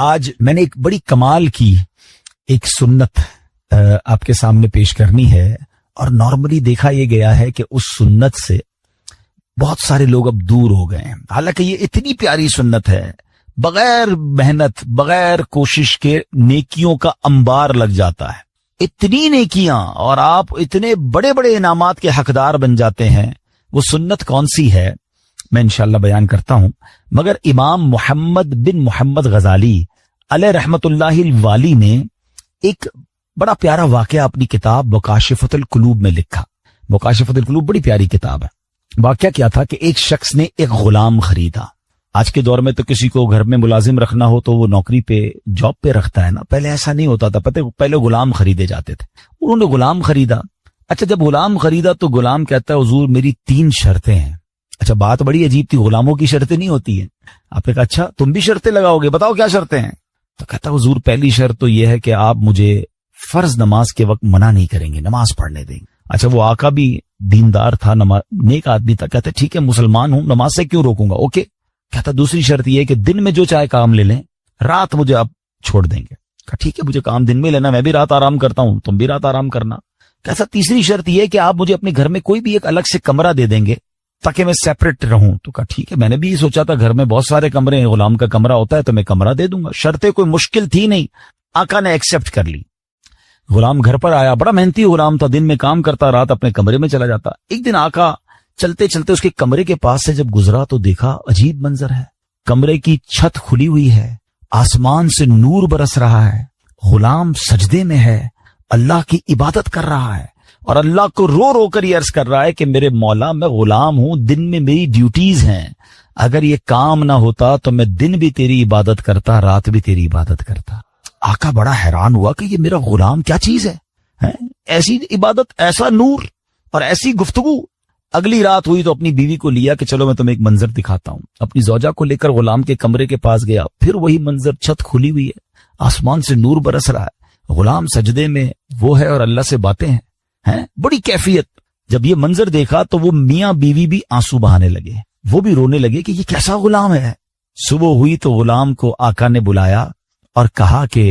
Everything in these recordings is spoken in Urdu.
آج میں نے ایک بڑی کمال کی ایک سنت آپ کے سامنے پیش کرنی ہے، اور نارملی دیکھا یہ گیا ہے کہ اس سنت سے بہت سارے لوگ اب دور ہو گئے ہیں، حالانکہ یہ اتنی پیاری سنت ہے، بغیر محنت بغیر کوشش کے نیکیوں کا انبار لگ جاتا ہے، اتنی نیکیاں اور آپ اتنے بڑے بڑے انعامات کے حقدار بن جاتے ہیں۔ وہ سنت کون سی ہے میں انشاءاللہ بیان کرتا ہوں، مگر امام محمد بن محمد غزالی علیہ رحمت اللہ الوالی نے ایک بڑا پیارا واقعہ اپنی کتاب مکاشفۃ القلوب میں لکھا۔ مکاشفۃ القلوب بڑی پیاری کتاب ہے۔ واقعہ کیا تھا کہ ایک شخص نے ایک غلام خریدا۔ آج کے دور میں تو کسی کو گھر میں ملازم رکھنا ہو تو وہ نوکری پہ جاب پہ رکھتا ہے نا، پہلے ایسا نہیں ہوتا تھا، پہلے غلام خریدے جاتے تھے۔ انہوں نے غلام خریدا۔ اچھا جب غلام خریدا تو غلام کہتا ہے حضور میری 3 شرطیں ہیں۔ اچھا بات بڑی عجیب تھی، غلاموں کی شرطیں نہیں ہوتی ہیں۔ آپ نے کہا اچھا تم بھی شرطیں لگاؤ گے، بتاؤ کیا شرطیں ہیں؟ تو کہتا حضور پہلی شرط تو یہ ہے کہ آپ مجھے فرض نماز کے وقت منع نہیں کریں گے، نماز پڑھنے دیں گے۔ اچھا وہ آقا بھی دیندار تھا، نیک آدمی تھا، کہتا ٹھیک ہے مسلمان ہوں، نماز سے کیوں روکوں گا، اوکے۔ کہتا دوسری شرط یہ ہے کہ دن میں جو چاہے کام لے لیں، رات مجھے آپ چھوڑ دیں گے۔ کہا ٹھیک ہے مجھے کام دن میں لینا، میں بھی رات آرام کرتا ہوں، تم بھی رات آرام کرنا۔ کہتا تیسری شرط یہ ہے کہ آپ مجھے اپنے گھر میں کوئی بھی ایک الگ سے کمرہ دے دیں گے تاکہ میں سیپریٹ رہوں۔ تو کہا ٹھیک ہے، میں نے بھی سوچا تھا گھر میں بہت سارے کمرے ہیں، غلام کا کمرہ ہوتا ہے تو میں کمرہ دے دوں گا، شرطیں کوئی مشکل تھی نہیں، آقا نے ایکسپٹ کر لی۔ غلام گھر پر آیا، بڑا محنتی غلام تھا، دن میں کام کرتا، رات اپنے کمرے میں چلا جاتا۔ ایک دن آقا چلتے چلتے اس کے کمرے کے پاس سے جب گزرا تو دیکھا عجیب منظر ہے، کمرے کی چھت کھلی ہوئی ہے، آسمان سے نور برس رہا ہے، غلام سجدے میں ہے، اللہ کی عبادت کر رہا ہے، اور اللہ کو رو رو کر یہ عرض کر رہا ہے کہ میرے مولا میں غلام ہوں، دن میں میری ڈیوٹیز ہیں، اگر یہ کام نہ ہوتا تو میں دن بھی تیری عبادت کرتا، رات بھی تیری عبادت کرتا۔ آقا بڑا حیران ہوا کہ یہ میرا غلام کیا چیز ہے، ایسی عبادت، ایسا نور اور ایسی گفتگو۔ اگلی رات ہوئی تو اپنی بیوی کو لیا کہ چلو میں تمہیں ایک منظر دکھاتا ہوں، اپنی زوجہ کو لے کر غلام کے کمرے کے پاس گیا، پھر وہی منظر، چھت کھلی ہوئی ہے، آسمان سے نور برس رہا ہے، غلام سجدے میں وہ ہے اور اللہ سے باتیں ہیں، بڑی کیفیت۔ جب یہ منظر دیکھا تو وہ میاں بیوی بھی آنسو بہانے لگے، وہ بھی رونے لگے کہ یہ کیسا غلام ہے۔ صبح ہوئی تو غلام کو آقا نے بلایا اور کہا کہ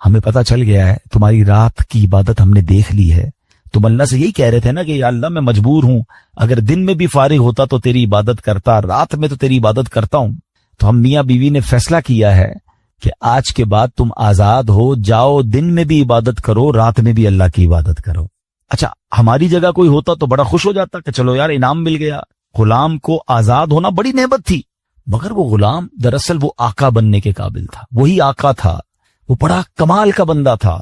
ہمیں پتا چل گیا ہے تمہاری رات کی عبادت ہم نے دیکھ لی ہے، تم اللہ سے یہی کہہ رہے تھے نا کہ یا اللہ میں مجبور ہوں، اگر دن میں بھی فارغ ہوتا تو تیری عبادت کرتا، رات میں تو تیری عبادت کرتا ہوں۔ تو ہم میاں بیوی نے فیصلہ کیا ہے کہ آج کے بعد تم آزاد ہو، جاؤ دن میں بھی عبادت کرو، رات میں بھی اللہ کی عبادت کرو۔ اچھا ہماری جگہ کوئی ہوتا تو بڑا خوش ہو جاتا کہ چلو یار انعام مل گیا، غلام کو آزاد ہونا بڑی نعمت تھی، مگر وہ غلام دراصل وہ آقا بننے کے قابل تھا، وہی آقا تھا، وہ بڑا کمال کا بندہ تھا۔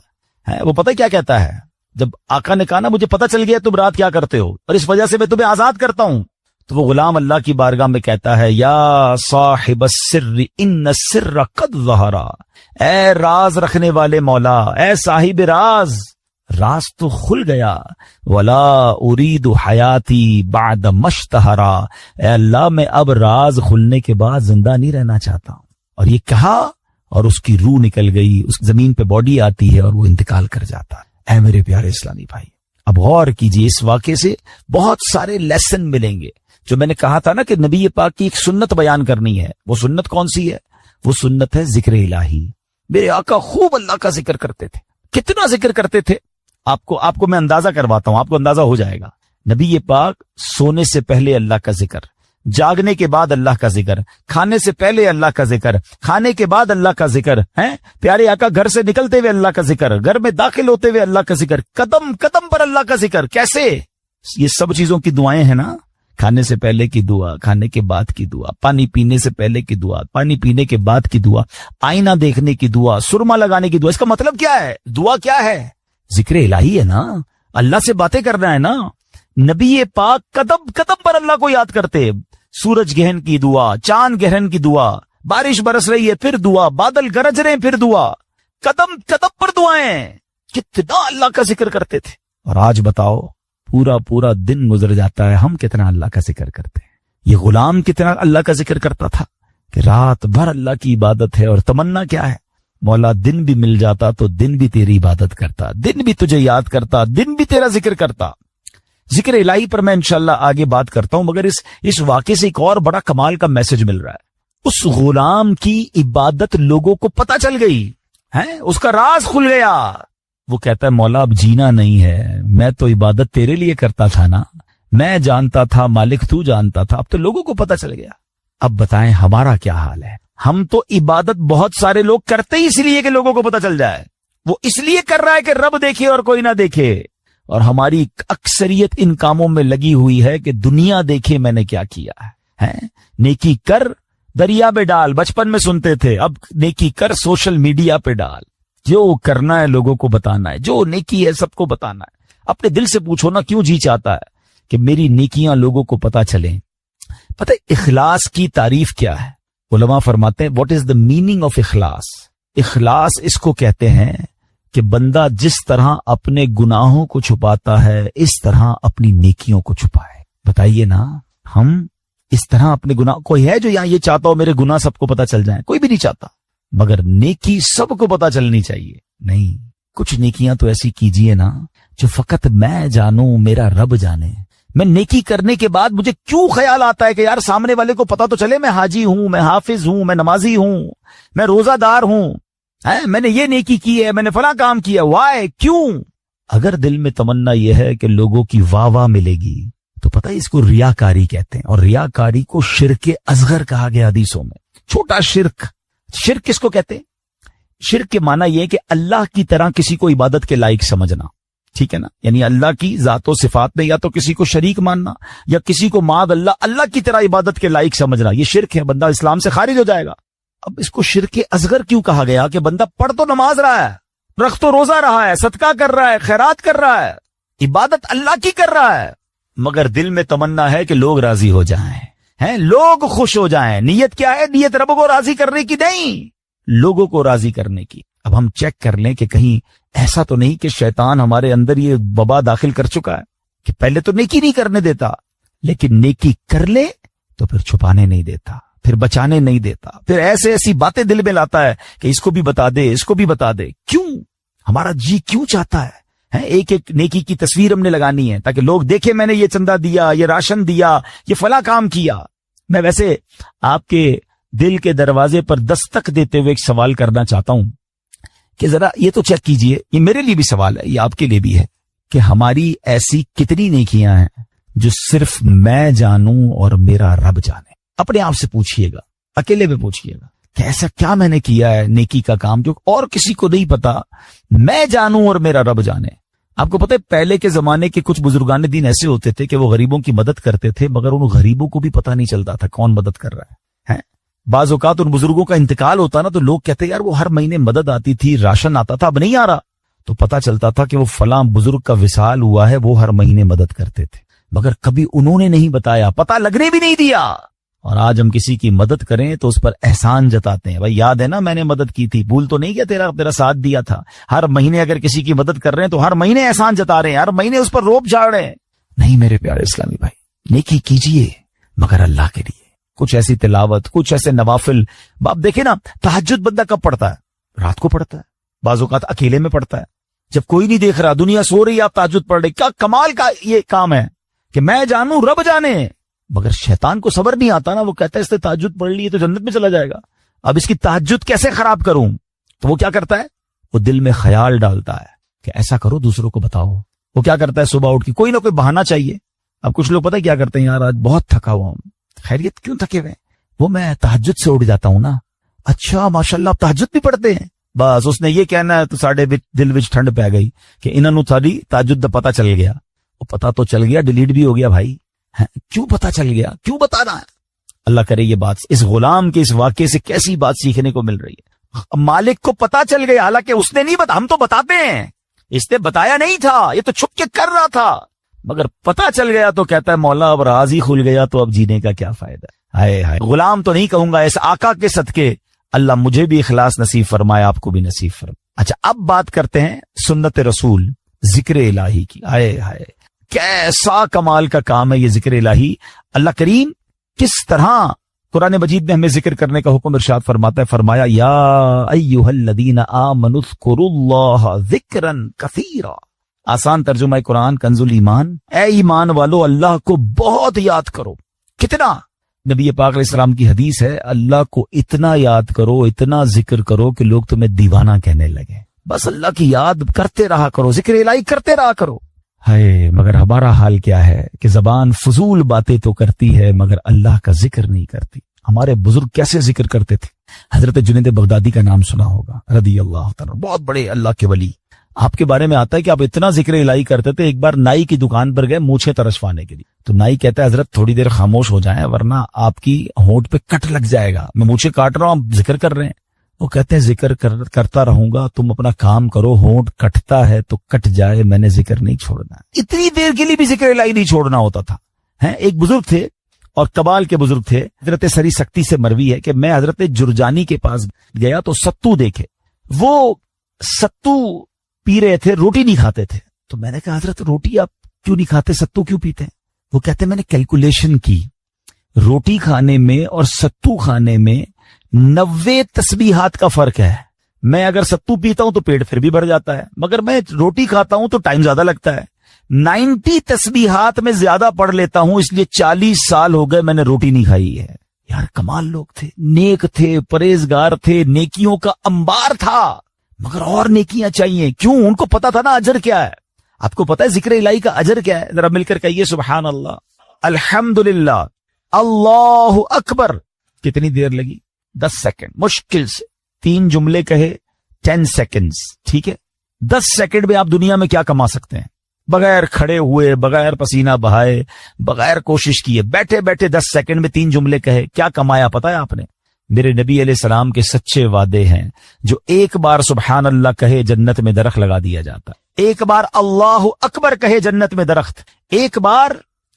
وہ پتہ کیا کہتا ہے، جب آقا نے کہا نا مجھے پتہ چل گیا تم رات کیا کرتے ہو اور اس وجہ سے میں تمہیں آزاد کرتا ہوں، تو وہ غلام اللہ کی بارگاہ میں کہتا ہے یا صاحب السر ان السر قد ظہر، اے راز رکھنے والے مولا، اے صاحب راز، راز تو کھل گیا، ولا ارید حیاتی بعد مشتہرا، اے اللہ میں اب راز کھلنے کے بعد زندہ نہیں رہنا چاہتا ہوں۔ اور یہ کہا اور اس کی روح نکل گئی، اس زمین پہ باڈی آتی ہے اور وہ انتقال کر جاتا ہے۔ اے میرے پیارے اسلامی بھائی، اب غور کیجئے، اس واقعے سے بہت سارے لیسن ملیں گے۔ جو میں نے کہا تھا نا کہ نبی پاک کی ایک سنت بیان کرنی ہے، وہ سنت کون سی ہے؟ وہ سنت ہے ذکر الہی۔ میرے آقا خوب اللہ کا ذکر کرتے تھے، کتنا ذکر کرتے تھے، آپ کو میں اندازہ کرواتا ہوں، آپ کو اندازہ ہو جائے گا۔ نبی پاک سونے سے پہلے اللہ کا ذکر، جاگنے کے بعد اللہ کا ذکر، کھانے سے پہلے اللہ کا ذکر، کھانے کے بعد اللہ کا ذکر ہے، پیارے آقا گھر سے نکلتے ہوئے اللہ کا ذکر، گھر میں داخل ہوتے ہوئے اللہ کا ذکر، قدم قدم پر اللہ کا ذکر۔ کیسے؟ یہ سب چیزوں کی دعائیں ہیں نا، کھانے سے پہلے کی دعا، کھانے کے بعد کی دعا، پانی پینے سے پہلے کی دعا، پانی پینے کے بعد کی دعا، آئینہ دیکھنے کی دعا، سرما لگانے کی دعا۔ اس کا مطلب کیا ہے؟ دعا کیا ہے؟ ذکر الہی ہے نا، اللہ سے باتیں کرنا ہے نا۔ نبی پاک قدم قدم پر اللہ کو یاد کرتے، سورج گہن کی دعا، چاند گہن کی دعا، بارش برس رہی ہے پھر دعا، بادل گرج رہے ہیں پھر دعا، قدم قدم پر دعائیں، کتنا اللہ کا ذکر کرتے تھے۔ اور آج بتاؤ پورا دن گزر جاتا ہے، ہم کتنا اللہ کا ذکر کرتے ہیں؟ یہ غلام کتنا اللہ کا ذکر کرتا تھا کہ رات بھر اللہ کی عبادت ہے، اور تمنا کیا ہے؟ مولا دن بھی مل جاتا تو دن بھی تیری عبادت کرتا، دن بھی تجھے یاد کرتا، دن بھی تیرا ذکر کرتا۔ ذکر الہی پر میں انشاءاللہ آگے بات کرتا ہوں، مگر اس واقعے سے ایک اور بڑا کمال کا میسج مل رہا ہے۔ اس غلام کی عبادت لوگوں کو پتا چل گئی ہے، اس کا راز کھل گیا. وہ کہتا ہے مولا اب جینا نہیں ہے، میں تو عبادت تیرے لیے کرتا تھا نا، میں جانتا تھا مالک تو جانتا تھا، اب تو لوگوں کو پتا چل گیا. اب بتائیں ہمارا کیا حال ہے؟ ہم تو عبادت بہت سارے لوگ کرتے ہی اس لیے کہ لوگوں کو پتا چل جائے، وہ اس لیے کر رہا ہے کہ رب دیکھے اور کوئی نہ دیکھے. اور ہماری اکثریت ان کاموں میں لگی ہوئی ہے کہ دنیا دیکھے میں نے کیا کیا ہے. نیکی کر دریا پہ ڈال، بچپن میں سنتے تھے، اب نیکی کر سوشل میڈیا پہ ڈال. جو کرنا ہے لوگوں کو بتانا ہے، جو نیکی ہے سب کو بتانا ہے. اپنے دل سے پوچھو نا کیوں جی چاہتا ہے کہ میری نیکیاں لوگوں کو پتا چلیں. پتہ اخلاص کی تعریف کیا ہے؟ علماء فرماتے ہیں what is the meaning of اخلاص. اخلاص اس کو کہتے ہیں کہ بندہ جس طرح اپنے گناہوں کو چھپاتا ہے اس طرح اپنی نیکیوں کو چھپائے. بتائیے نا، ہم اس طرح اپنے گناہ، کوئی ہے جو یہاں یہ چاہتا ہو میرے گناہ سب کو پتا چل جائیں؟ کوئی بھی نہیں چاہتا. مگر نیکی سب کو پتا چلنی چاہیے. نہیں، کچھ نیکیاں تو ایسی کیجئے نا جو فقط میں جانوں، میرا رب جانے. میں نیکی کرنے کے بعد مجھے کیوں خیال آتا ہے کہ یار سامنے والے کو پتا تو چلے میں حاجی ہوں، میں حافظ ہوں، میں نمازی ہوں، میں روزہ دار ہوں، میں نے یہ نیکی کی ہے، میں نے فلاں کام کیا. وائے؟ کیوں؟ اگر دل میں تمنا یہ ہے کہ لوگوں کی واہ واہ ملے گی تو پتہ ہے اس کو ریاکاری کہتے ہیں. اور ریاکاری کو شرک اصغر کہا گیا حدیثوں میں. چھوٹا شرک. شرک کس کو کہتے ہیں؟ شرک کے معنی یہ ہے کہ اللہ کی طرح کسی کو عبادت کے لائق سمجھنا. ٹھیک ہے نا؟ یعنی اللہ کی ذات و صفات میں یا تو کسی کو شریک ماننا یا کسی کو معاذ اللہ کی طرح عبادت کے لائق سمجھنا. یہ شرک ہے، بندہ اسلام سے خارج ہو جائے گا. اب اس کو شرک اصغر کیوں کہا گیا؟ کہ بندہ پڑھ تو نماز رہا ہے، رکھ تو روزہ رہا ہے، صدقہ کر رہا ہے، خیرات کر رہا ہے، عبادت اللہ کی کر رہا ہے، مگر دل میں تمنا ہے کہ لوگ راضی ہو جائیں، لوگ خوش ہو جائیں. نیت کیا ہے؟ نیت رب کو راضی کرنے کی نہیں، لوگوں کو راضی کرنے کی. اب ہم چیک کر لیں کہ کہیں ایسا تو نہیں کہ شیطان ہمارے اندر یہ وبا داخل کر چکا ہے کہ پہلے تو نیکی نہیں کرنے دیتا، لیکن نیکی کر لے تو پھر چھپانے نہیں دیتا، پھر بچانے نہیں دیتا، پھر ایسی باتیں دل میں لاتا ہے کہ اس کو بھی بتا دے، اس کو بھی بتا دے. کیوں؟ ہمارا جی کیوں چاہتا ہے ایک ایک نیکی کی تصویر ہم نے لگانی ہے تاکہ لوگ دیکھیں میں نے یہ چندہ دیا، یہ راشن دیا، یہ فلاں کام کیا. میں ویسے آپ کے دل کے دروازے پر دستک دیتے ہوئے ایک سوال کرنا چاہتا ہوں کہ ذرا یہ تو چیک کیجئے، یہ میرے لیے بھی سوال ہے، یہ آپ کے لیے بھی ہے، کہ ہماری ایسی کتنی نیکیاں ہیں جو صرف میں جانوں اور میرا رب جانے. اپنے آپ سے پوچھئے گا، اکیلے میں پوچھئے گا کہ ایسا کیا میں نے کیا ہے نیکی کا کام جو اور کسی کو نہیں پتا، میں جانوں اور میرا رب جانے. آپ کو پتہ ہے پہلے کے زمانے کے کچھ بزرگان دین ایسے ہوتے تھے کہ وہ غریبوں کی مدد کرتے تھے مگر ان غریبوں کو بھی پتہ نہیں چلتا تھا کون مدد کر رہا ہے. بعض اوقات ان بزرگوں کا انتقال ہوتا نا تو لوگ کہتے یار وہ ہر مہینے مدد آتی تھی، راشن آتا تھا، اب نہیں آ رہا، تو پتا چلتا تھا کہ وہ فلاں بزرگ کا وصال ہوا ہے، وہ ہر مہینے مدد کرتے تھے مگر کبھی انہوں نے نہیں بتایا، پتا لگنے بھی نہیں دیا. اور آج ہم کسی کی مدد کریں تو اس پر احسان جتاتے ہیں. بھائی یاد ہے نا میں نے مدد کی تھی، بھول تو نہیں کیا، تیرا ساتھ دیا تھا. ہر مہینے اگر کسی کی مدد کر رہے ہیں تو ہر مہینے احسان جتا رہے ہیں، ہر مہینے اس پر روب جھاڑ رہے ہیں. نہیں میرے پیارے اسلامی بھائی، نیکی کیجئے مگر اللہ کے لیے. کچھ ایسی تلاوت، کچھ ایسے نوافل. آپ دیکھیں نا تہجد بندہ کب پڑھتا ہے؟ رات کو پڑھتا ہے، بعض اوقات اکیلے میں پڑھتا ہے جب کوئی نہیں دیکھ رہا، دنیا سو رہی ہے، آپ تہجد پڑھ رہے. کیا کمال کا یہ کام ہے کہ میں جانوں رب جانے. مگر شیطان کو صبر نہیں آتا نا، وہ کہتا ہے اس نے تہجد پڑھ لی تو جنت میں چلا جائے گا، اب اس کی تہجد کیسے خراب کروں. تو وہ کیا کرتا ہے؟ وہ دل میں خیال ڈالتا ہے کہ ایسا کرو دوسروں کو بتاؤ. وہ کیا کرتا ہے؟ صبح اٹھ کے کوئی نہ کوئی بہانہ چاہیے. اب کچھ لوگ پتہ ہے کیا کرتے ہیں، یار آج بہت تھکا ہوا ہوں. خیریت؟ کیوں تھکے ہوئے؟ وہ میں تہجد سے اٹھ جاتا ہوں نا. اچھا ماشاءاللہ آپ تہجد بھی پڑھتے ہیں؟ بس اس نے یہ کہنا ہے تو ساڈے دل وچ ٹھنڈ پی گئی کہ انہاں نوں ساری تہجد دا پتہ چل گیا. وہ پتہ تو چل گیا، ڈیلیٹ بھی ہو گیا. بھائی کیوں پتہ چل گیا؟ کیوں بتانا ہے؟ اللہ کرے یہ بات اس غلام کے اس واقعے سے کیسی بات سیکھنے کو مل رہی ہے. مالک کو پتہ چل گیا، حالانکہ اس نے نہیں بتا، ہم تو بتاتے ہیں، اس نے بتایا نہیں تھا، یہ تو چھپ کے کر رہا تھا، مگر پتہ چل گیا تو کہتا ہے مولا اب راز ہی کھل گیا تو اب جینے کا کیا فائدہ. ہائے ہائے، غلام تو نہیں کہوں گا، اس آقا کے صدقے اللہ مجھے بھی اخلاص نصیب فرمائے، آپ کو بھی نصیب فرمائے. اچھا اب بات کرتے ہیں سنت رسول، ذکر الہی کی. ہائے ہائے کیسا کمال کا کام ہے یہ ذکر الہی. اللہ کریم کس طرح قرآن مجید میں ہمیں ذکر کرنے کا حکم ارشاد فرماتا ہے. فرمایا یا ایھا الذین آمنوا اذکروا اللہ ذکرا کثیرا. آسان ترجمہ قرآن کنز الایمان، اے ایمان والو اللہ کو بہت یاد کرو. کتنا؟ نبی پاک علیہ السلام کی حدیث ہے، اللہ کو اتنا یاد کرو، اتنا ذکر کرو کہ لوگ تمہیں دیوانہ کہنے لگے. بس اللہ کی یاد کرتے رہا کرو، ذکر الہی کرتے رہا کرو. ہے مگر ہمارا حال کیا ہے کہ زبان فضول باتیں تو کرتی ہے مگر اللہ کا ذکر نہیں کرتی. ہمارے بزرگ کیسے ذکر کرتے تھے؟ حضرت جنید بغدادی کا نام سنا ہوگا رضی اللہ تعالی، بہت بڑے اللہ کے ولی. آپ کے بارے میں آتا ہے کہ آپ اتنا ذکر الہی کرتے تھے، ایک بار نائی کی دکان پر گئے مونچھیں ترشوانے کے لیے. تو نائی کہتا ہے حضرت تھوڑی دیر خاموش ہو جائیں ورنہ آپ کی ہونٹ پہ کٹ لگ جائے گا، میں مونچھیں کاٹ رہا ہوں، آپ ذکر کر رہے ہیں. وہ کہتے ہیں ذکر کرتا رہوں گا، تم اپنا کام کرو، ہونٹ کٹتا ہے تو کٹ جائے، میں نے ذکر نہیں چھوڑنا. اتنی دیر کے لیے بھی ذکر الہی نہیں چھوڑنا ہوتا تھا. ایک بزرگ تھے اور کبال کے بزرگ تھے، حضرت سری سکتی سے مروی ہے کہ میں حضرت جرجانی کے پاس گیا تو ستو دیکھے، وہ ستو پی رہے تھے، روٹی نہیں کھاتے تھے. تو میں نے کہا حضرت روٹی آپ کیوں نہیں کھاتے، ستو کیوں پیتے ہیں؟ وہ کہتے میں نے کیلکولیشن کی، روٹی کھانے میں اور ستو کھانے میں 90 تسبیحات کا فرق ہے. میں اگر ستو پیتا ہوں تو پیٹ پھر بھی بھر جاتا ہے، مگر میں روٹی کھاتا ہوں تو ٹائم زیادہ لگتا ہے. 90 تسبیحات میں زیادہ پڑھ لیتا ہوں، اس لیے 40 سال ہو گئے میں نے روٹی نہیں کھائی ہے. یار کمال لوگ تھے، نیک تھے، پرہیزگار تھے، نیکیوں کا انبار تھا، مگر اور نیکیاں چاہیے. کیوں؟ ان کو پتا تھا نا اجر کیا ہے. آپ کو پتا ہے ذکر الہی کا اجر کیا ہے؟ ذرا مل کر کہیے سبحان اللہ، الحمدللہ، اللہ اکبر. کتنی دیر لگی؟ 10 سیکنڈ مشکل سے. 3 جملے کہے 10 سیکنڈز. ٹھیک ہے، 10 سیکنڈ میں آپ دنیا میں کیا کما سکتے ہیں؟ بغیر کھڑے ہوئے، بغیر پسینہ بہائے، بغیر کوشش کیے، بیٹھے بیٹھے 10 سیکنڈ میں 3 جملے کہے، کیا کمایا پتا ہے آپ نے؟ میرے نبی علیہ السلام کے سچے وعدے ہیں، جو ایک بار سبحان اللہ کہے جنت میں درخت لگا دیا جاتا، ایک بار اللہ اکبر کہے جنت میں درخت، ایک بار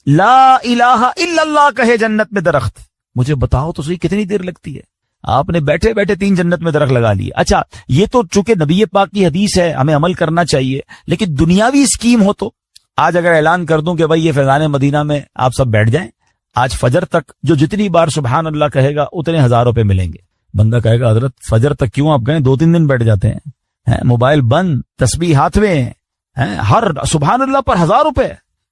لا الہ الا اللہ کہے جنت میں درخت. مجھے بتاؤ تو صحیح کتنی دیر لگتی ہے؟ آپ نے بیٹھے بیٹھے 3 جنت میں درخت لگا لیے. اچھا یہ تو چونکہ نبی پاک کی حدیث ہے ہمیں عمل کرنا چاہیے، لیکن دنیاوی اسکیم ہو تو آج اگر اعلان کر دوں کہ بھائی یہ فیضان مدینہ میں آپ سب بیٹھ جائیں، آج فجر تک جو جتنی بار سبحان اللہ کہے گا اتنے 1000 روپے ملیں گے. بندہ کہے گا حضرت فجر تک کیوں، آپ گئے 2-3 دن بیٹھ جاتے ہیں، موبائل بند، تسبیح ہاتھ میں، ہر سبحان اللہ پر 1000 روپے،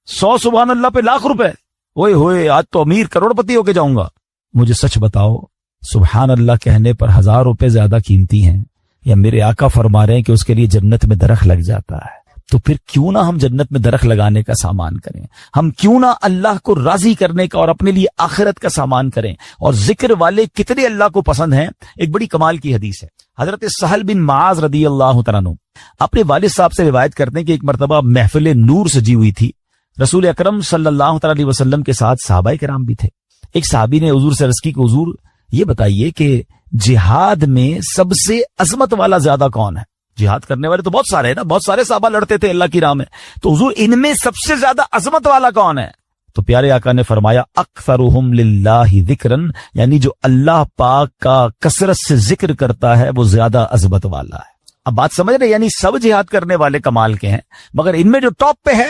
100 سبحان اللہ پہ لاکھ روپے. اوئے ہوئے آج تو امیر کروڑ پتی ہو کے جاؤں گا. مجھے سچ بتاؤ، سبحان اللہ کہنے پر 1000 روپے زیادہ قیمتی ہیں یا میرے آقا فرما رہے ہیں کہ اس کے لیے جنت میں درخت لگ جاتا ہے؟ تو پھر کیوں نہ ہم جنت میں درخت لگانے کا سامان کریں، ہم کیوں نہ اللہ کو راضی کرنے کا اور اپنے لیے آخرت کا سامان کریں. اور ذکر والے کتنے اللہ کو پسند ہیں. ایک بڑی کمال کی حدیث ہے، حضرت سہل بن معاذ رضی اللہ تعالیٰ عنہ اپنے والد صاحب سے روایت کرتے ہیں کہ ایک مرتبہ محفل نور سجی ہوئی تھی، رسول اکرم صلی اللہ تعالی علیہ وسلم کے ساتھ صحابہ کرام بھی تھے. ایک صحابی نے حضور سے عرض کی کہ حضور یہ بتائیے کہ جہاد میں سب سے عظمت والا زیادہ کون ہے؟ جہاد کرنے والے تو بہت سارے ہیں نا، بہت سارے صحابہ لڑتے تھے اللہ کی راہ میں، تو حضور ان میں سب سے زیادہ عظمت والا کون ہے؟ تو پیارے آقا نے فرمایا اکثرہم للہ ذکرن، یعنی جو اللہ پاک کا کثرت سے ذکر کرتا ہے وہ زیادہ عظمت والا ہے. اب بات سمجھ رہے؟ یعنی سب جہاد کرنے والے کمال کے ہیں، مگر ان میں جو ٹاپ پہ ہے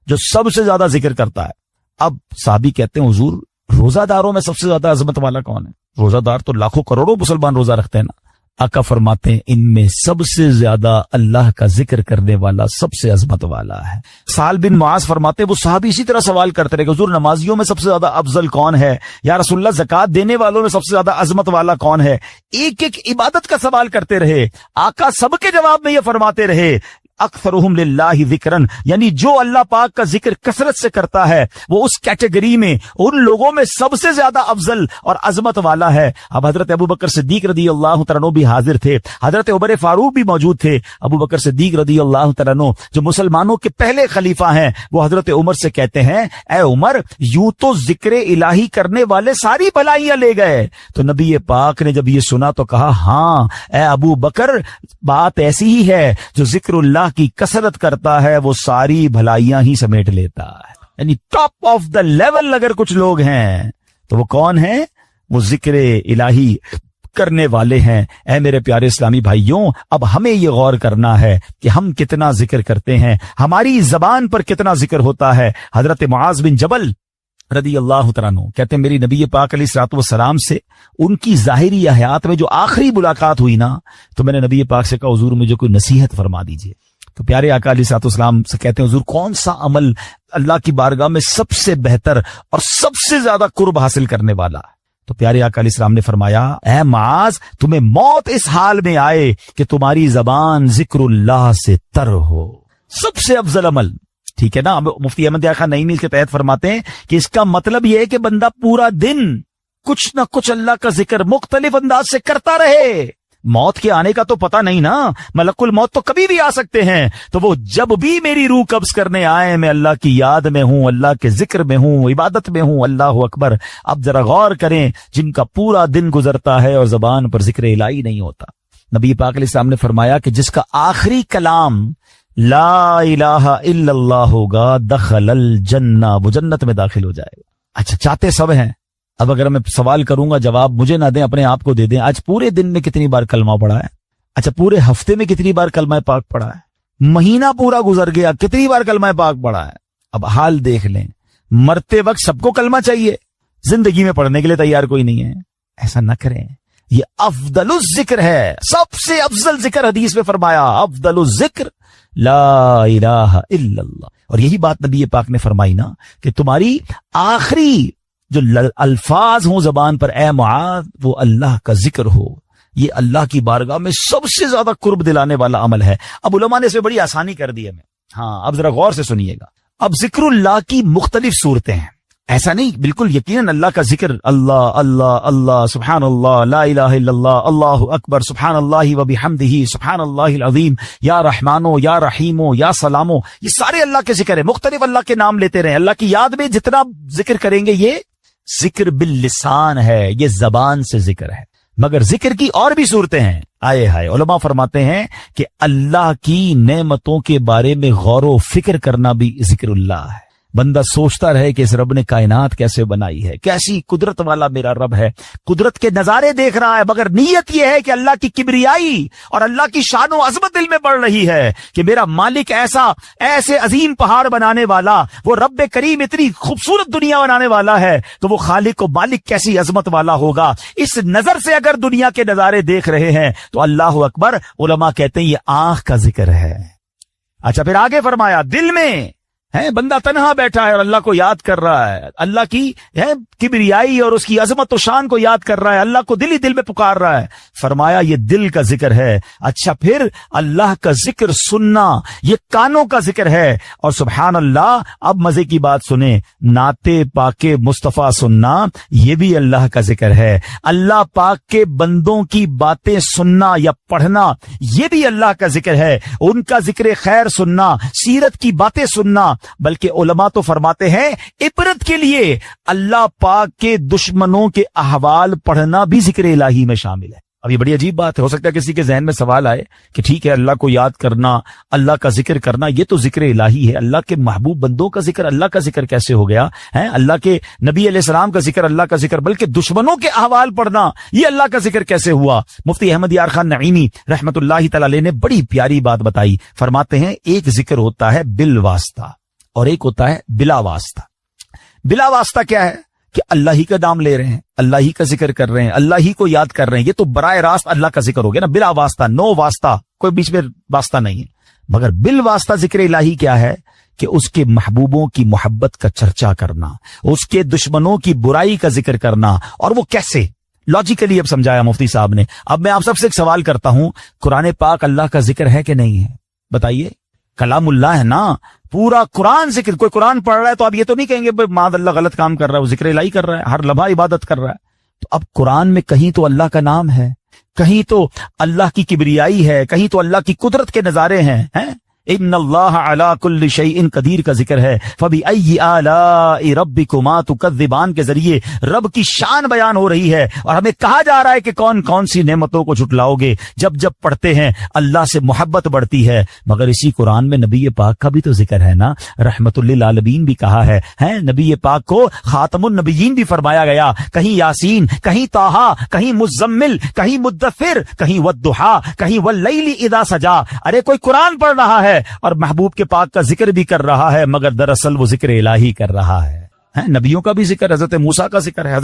جو سب سے زیادہ ذکر کرتا ہے. اب صحابی کہتے ہیں حضور روزہ داروں میں سب سے زیادہ عظمت والا کون ہے؟ روزہ دار تو لاکھوں کروڑوں مسلمان روزہ رکھتے ہیں نا. آقا فرماتے ہیں ان میں سب سے زیادہ اللہ کا ذکر کرنے والا سب سے عظمت والا ہے. سہل بن معاذ فرماتے ہیں وہ صحابی اسی طرح سوال کرتے رہے کہ حضور نمازیوں میں سب سے زیادہ افضل کون ہے؟ یا رسول اللہ زکات دینے والوں میں سب سے زیادہ عظمت والا کون ہے؟ ایک ایک عبادت کا سوال کرتے رہے. آقا سب کے جواب میں یہ فرماتے رہے اکثرہم للہ ذکرن، یعنی جو اللہ پاک کا ذکر کثرت سے کرتا ہے وہ اس کیٹیگری میں ان لوگوں میں سب سے زیادہ افضل اور عظمت والا ہے. اب حضرت ابو بکر صدیق رضی اللہ تعالیٰ عنہ بھی حاضر تھے، حضرت عمر فاروق بھی موجود تھے. ابو بکر صدیق رضی اللہ تعالیٰ عنہ جو مسلمانوں کے پہلے خلیفہ ہیں، وہ حضرت عمر سے کہتے ہیں اے عمر یوں تو ذکر الہی کرنے والے ساری بھلائیاں لے گئے. تو نبی پاک نے جب یہ سنا تو کہا ہاں اے ابو بکر بات ایسی ہی ہے، جو ذکر اللہ کی کثرت کرتا ہے وہ ساری بھلائیاں ہی سمیٹ لیتا ہے. یعنی ٹاپ آف دا لیول اگر کچھ لوگ ہیں تو وہ کون ہیں؟ وہ ذکر الہی کرنے والے ہیں. اے میرے پیارے اسلامی بھائیوں، اب ہمیں یہ غور کرنا ہے کہ ہم کتنا ذکر کرتے ہیں، ہماری زبان پر کتنا ذکر ہوتا ہے. حضرت معاذ بن جبل رضی اللہ تعالیٰ عنہ کہتے ہیں میری نبی پاک علیہ الصلوۃ والسلام سے ان کی ظاہری حیات میں جو آخری ملاقات ہوئی نا، تو میں نے نبی پاک سے کہا حضور مجھے کوئی نصیحت فرما دیجئے. تو پیارے آقا علیہ الصلوۃ والسلام سے کہتے ہیں حضور کون سا عمل اللہ کی بارگاہ میں سب سے بہتر اور سب سے زیادہ قرب حاصل کرنے والا ہے؟ تو پیارے آقا علیہ السلام نے فرمایا اے معاذ تمہیں موت اس حال میں آئے کہ تمہاری زبان ذکر اللہ سے تر ہو. سب سے افضل عمل. ٹھیک ہے نا. مفتی احمد یار خان نعیمی اس کے تحت فرماتے ہیں کہ اس کا مطلب یہ ہے کہ بندہ پورا دن کچھ نہ کچھ اللہ کا ذکر مختلف انداز سے کرتا رہے. موت کے آنے کا تو پتہ نہیں نا, ملک الموت تو کبھی بھی آ سکتے ہیں. تو وہ جب بھی میری روح قبض کرنے آئے میں اللہ کی یاد میں ہوں, اللہ کے ذکر میں ہوں, عبادت میں ہوں. اللہ اکبر. اب ذرا غور کریں جن کا پورا دن گزرتا ہے اور زبان پر ذکر الہی نہیں ہوتا. نبی پاک علیہ السلام نے فرمایا کہ جس کا آخری کلام لا الہ الا اللہ ہوگا دخل الجنہ, وہ جنت میں داخل ہو جائے گا. اچھا چاہتے سب ہیں. اب اگر میں سوال کروں گا جواب مجھے نہ دیں, اپنے آپ کو دے دیں. آج پورے دن میں کتنی بار کلمہ پڑھا ہے؟ اچھا پورے ہفتے میں کتنی بار کلمہ پاک پڑھا ہے؟ مہینہ پورا گزر گیا کتنی بار کلمہ پاک پڑھا ہے؟ اب حال دیکھ لیں. مرتے وقت سب کو کلمہ چاہیے, زندگی میں پڑھنے کے لیے تیار کوئی نہیں ہے. ایسا نہ کریں. یہ افضل الذکر ہے, سب سے افضل ذکر. حدیث میں فرمایا افضل الذکر لا الہ الا اللہ. اور یہی بات نبی پاک نے فرمائی نا کہ تمہاری آخری جو الفاظ ہوں زبان پر اے معاذ وہ اللہ کا ذکر ہو. یہ اللہ کی بارگاہ میں سب سے زیادہ قرب دلانے والا عمل ہے. اب علماء نے اس میں بڑی آسانی کر دی ہے. ہاں اب ذرا غور سے سنیے گا. اب ذکر اللہ کی مختلف صورتیں ہیں. ایسا نہیں, بالکل یقیناً اللہ کا ذکر اللہ اللہ اللہ سبحان اللہ لا الہ الا اللہ اللہ اکبر سبحان اللہ و بحمدہ سبحان اللہ العظیم یا رحمانو یا رحیمو یا سلامو, یہ سارے اللہ کے ذکر ہے. مختلف اللہ کے نام لیتے رہیں. اللہ کی یاد میں جتنا ذکر کریں گے یہ ذکر باللسان ہے, یہ زبان سے ذکر ہے. مگر ذکر کی اور بھی صورتیں ہیں. آئے ہائے. علماء فرماتے ہیں کہ اللہ کی نعمتوں کے بارے میں غور و فکر کرنا بھی ذکر اللہ ہے. بندہ سوچتا رہے کہ اس رب نے کائنات کیسے بنائی ہے, کیسی قدرت والا میرا رب ہے. قدرت کے نظارے دیکھ رہا ہے مگر نیت یہ ہے کہ اللہ کی کبریائی اور اللہ کی شان و عظمت دل میں بڑھ رہی ہے کہ میرا مالک ایسے عظیم پہاڑ بنانے والا, وہ رب کریم اتنی خوبصورت دنیا بنانے والا ہے, تو وہ خالق و مالک کیسی عظمت والا ہوگا. اس نظر سے اگر دنیا کے نظارے دیکھ رہے ہیں تو اللہ اکبر. علماء کہتے ہیں یہ آنکھ کا ذکر ہے. اچھا پھر آگے فرمایا دل میں ہے, بندہ تنہا بیٹھا ہے اور اللہ کو یاد کر رہا ہے, اللہ کی کبریائی اور اس کی عظمت و شان کو یاد کر رہا ہے, اللہ کو دل ہی دل میں پکار رہا ہے. فرمایا یہ دل کا ذکر ہے. اچھا پھر اللہ کا ذکر سننا, یہ کانوں کا ذکر ہے. اور سبحان اللہ, اب مزے کی بات سنیں, نعت پاک مصطفیٰ سننا یہ بھی اللہ کا ذکر ہے. اللہ پاک کے بندوں کی باتیں سننا یا پڑھنا یہ بھی اللہ کا ذکر ہے. ان کا ذکر خیر سننا, سیرت کی باتیں سننا. بلکہ علماء تو فرماتے ہیں عبرت کے لیے اللہ پاک کے دشمنوں کے احوال پڑھنا بھی ذکر الہی میں شامل ہے. اب یہ بڑی عجیب بات ہے. ہو سکتا ہے کسی کے ذہن میں سوال آئے کہ ٹھیک ہے اللہ کو یاد کرنا, اللہ کا ذکر کرنا یہ تو ذکر الہی ہے, اللہ کے محبوب بندوں کا ذکر اللہ کا ذکر کیسے ہو گیا ہے؟ اللہ کے نبی علیہ السلام کا ذکر اللہ کا ذکر, بلکہ دشمنوں کے احوال پڑھنا یہ اللہ کا ذکر کیسے ہوا؟ مفتی احمد یار خان نعیمی رحمت اللہ تعالی علیہ نے بڑی پیاری بات بتائی. فرماتے ہیں ایک ذکر ہوتا ہے بالواسطہ اور ایک ہوتا ہے بلا واسطہ. بلا واسطہ کیا ہے کہ اللہ ہی کا نام لے رہے ہیں, اللہ ہی کا ذکر کر رہے ہیں, اللہ ہی کو یاد کر رہے ہیں, یہ تو براہ راست اللہ کا ذکر ہو گیا نا. بلا واسطہ, نو واسطہ, کوئی بیچ میں واسطہ نہیں ہے. مگر بال واسطہ ذکر الہی کیا ہے کہ اس کے محبوبوں کی محبت کا چرچا کرنا, اس کے دشمنوں کی برائی کا ذکر کرنا. اور وہ کیسے لاجیکلی اب سمجھایا مفتی صاحب نے. اب میں آپ سب سے ایک سوال کرتا ہوں, قرآن پاک اللہ کا ذکر ہے کہ نہیں ہے؟ بتائیے. کلام اللہ ہے نا, پورا قرآن ذکر. کوئی قرآن پڑھ رہا ہے تو آپ یہ تو نہیں کہیں گے معاذ اللہ غلط کام کر رہا ہے, وہ ذکر الہی کر رہا ہے, ہر لمحہ عبادت کر رہا ہے. تو اب قرآن میں کہیں تو اللہ کا نام ہے, کہیں تو اللہ کی کبریائی ہے, کہیں تو اللہ کی قدرت کے نظارے ہیں. ان اللہ علی کل شیء قدیر کا ذکر ہے. فبأی آلاء ربکما تکذبان کے ذریعے رب کی شان بیان ہو رہی ہے, اور ہمیں کہا جا رہا ہے کہ کون کون سی نعمتوں کو جھٹلاؤ گے. جب جب پڑھتے ہیں اللہ سے محبت بڑھتی ہے. مگر اسی قرآن میں نبی پاک کا بھی تو ذکر ہے نا, رحمت للعالمین بھی کہا ہے. نبی پاک کو خاتم النبیین بھی فرمایا گیا. کہیں یاسین, کہیں طٰہٰ, کہیں مزمل, کہیں مدثر, کہیں والضحیٰ, کہیں واللیل اذا سجا. ارے کوئی قرآن پڑھ رہا ہے اور محبوب کے پاک کا ذکر بھی کر رہا ہے, مگر دراصل وہ ذکر الہی کر رہا ہے. نبیوں کا بھی ذکر, حضرت موسیٰ کا ذکر ہے, حضرت